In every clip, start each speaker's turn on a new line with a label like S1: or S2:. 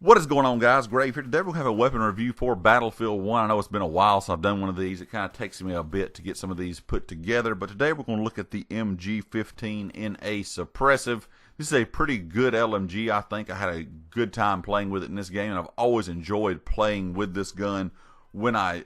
S1: What is going on, guys? Grave here. Today we'll have a weapon review for Battlefield 1. I know it's been a while since I've done one of these. It kind of takes me a bit to get some of these put together, but today we're going to look at the MG15 Suppressive. This is a pretty good LMG, I think. I had a good time playing with it in this game, and I've always enjoyed playing with this gun when I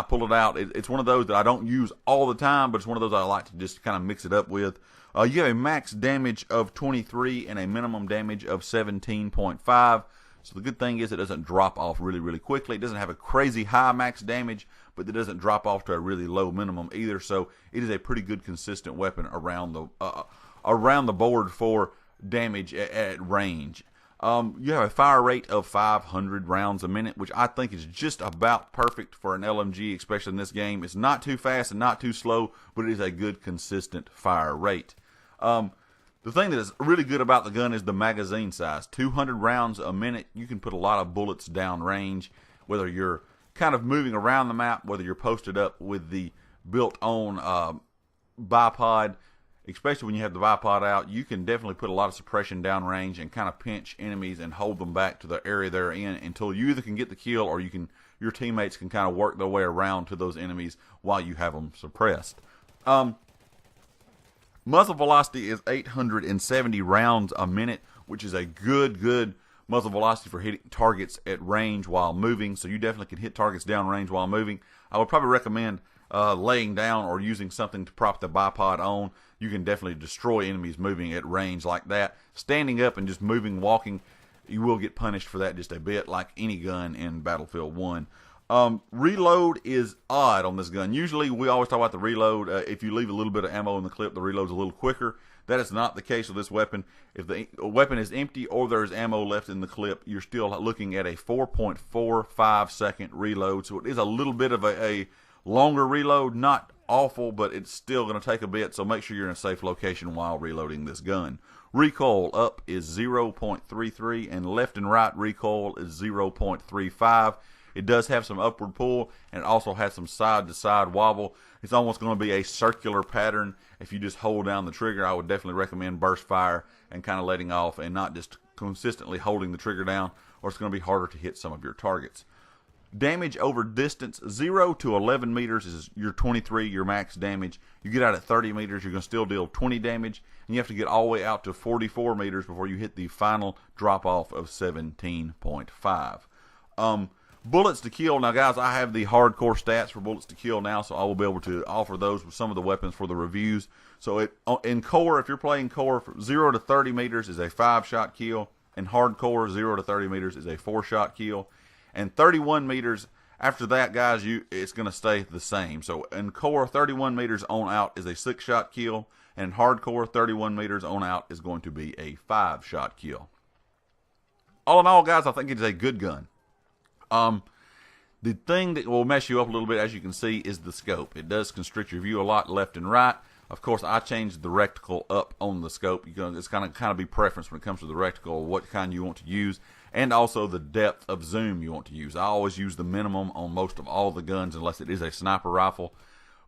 S1: pull it out. It's one of those that I don't use all the time, but it's one of those I like to just kind of mix it up with. You have a max damage of 23 and a minimum damage of 17.5. So the good thing is it doesn't drop off really quickly. It doesn't have a crazy high max damage, but it doesn't drop off to a really low minimum either. So it is a pretty good consistent weapon around the board for damage at range. You have a fire rate of 500 rounds a minute, which I think is just about perfect for an LMG, especially in this game. It's not too fast and not too slow, but it is a good consistent fire rate. The thing that is really good about the gun is the magazine size. 200 rounds a minute. You can put a lot of bullets down range, whether you're kind of moving around the map, whether you're posted up with the built-on bipod. Especially when you have the bipod out, you can definitely put a lot of suppression down range and kind of pinch enemies and hold them back to the area they're in until you either can get the kill or your teammates can kind of work their way around to those enemies while you have them suppressed. Muzzle velocity is 870 rounds a minute, which is a good muzzle velocity for hitting targets at range while moving. So you definitely can hit targets down range while moving. I would probably recommend laying down or using something to prop the bipod on. You can definitely destroy enemies moving at range like that. Standing up and just moving, walking, you will get punished for that just a bit, like any gun in Battlefield 1. Reload is odd on this gun. Usually we always talk about the reload. If you leave a little bit of ammo in the clip, the reload's a little quicker. That is not the case with this weapon. If the weapon is empty or there's ammo left in the clip, you're still looking at a 4.45 second reload. So it is a little bit of a longer reload. Not awful, but it's still going to take a bit. So make sure you're in a safe location while reloading this gun. Recoil up is 0.33 and left and right recoil is 0.35. It does have some upward pull, and it also has some side-to-side wobble. It's almost going to be a circular pattern. If you just hold down the trigger, I would definitely recommend burst fire and kind of letting off and not just consistently holding the trigger down, or it's going to be harder to hit some of your targets. Damage over distance, 0 to 11 meters is your 23, your max damage. You get out at 30 meters, you're going to still deal 20 damage, and you have to get all the way out to 44 meters before you hit the final drop-off of 17.5. Bullets to kill. Now, guys, I have the hardcore stats for bullets to kill now, so I will be able to offer those with some of the weapons for the reviews. So in core, if you're playing core, 0 to 30 meters is a 5-shot kill, and hardcore, 0 to 30 meters is a 4-shot kill. And 31 meters, after that, guys, it's going to stay the same. So in core, 31 meters on out is a 6-shot kill, and hardcore, 31 meters on out is going to be a 5-shot kill. All in all, guys, I think it's a good gun. The thing that will mess you up a little bit, as you can see, is the scope. It does constrict your view a lot left and right. Of course, I changed the reticle up on the scope. It's kind of be preference when it comes to the reticle, what kind you want to use, and also the depth of zoom you want to use. I always use the minimum on most of all the guns unless it is a sniper rifle.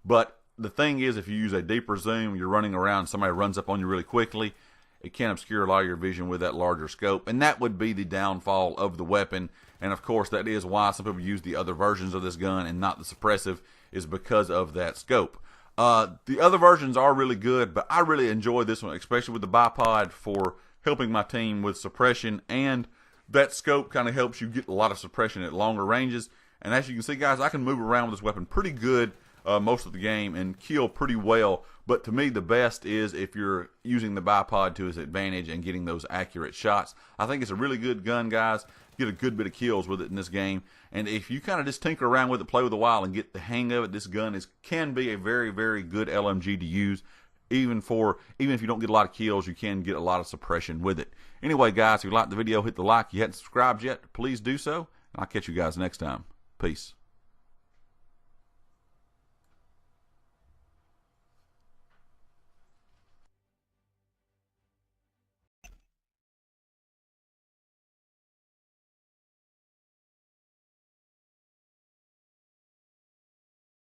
S1: But the thing is, if you use a deeper zoom, you're running around, somebody runs up on you really quickly, it can obscure a lot of your vision with that larger scope, and that would be the downfall of the weapon. And of course, that is why some people use the other versions of this gun and not the suppressive, is because of that scope. The other versions are really good, but I really enjoy this one, especially with the bipod for helping my team with suppression, and that scope kind of helps you get a lot of suppression at longer ranges. And as you can see, guys, I can move around with this weapon pretty good most of the game and kill pretty well. But to me, the best is if you're using the bipod to its advantage and getting those accurate shots. I think it's a really good gun, guys. Get a good bit of kills with it in this game. And if you kind of just tinker around with it, play with it a while, and get the hang of it, this gun can be a very good LMG to use. Even if you don't get a lot of kills, you can get a lot of suppression with it. Anyway, guys, if you liked the video, hit the like. If you hadn't subscribed yet, please do so. And I'll catch you guys next time. Peace.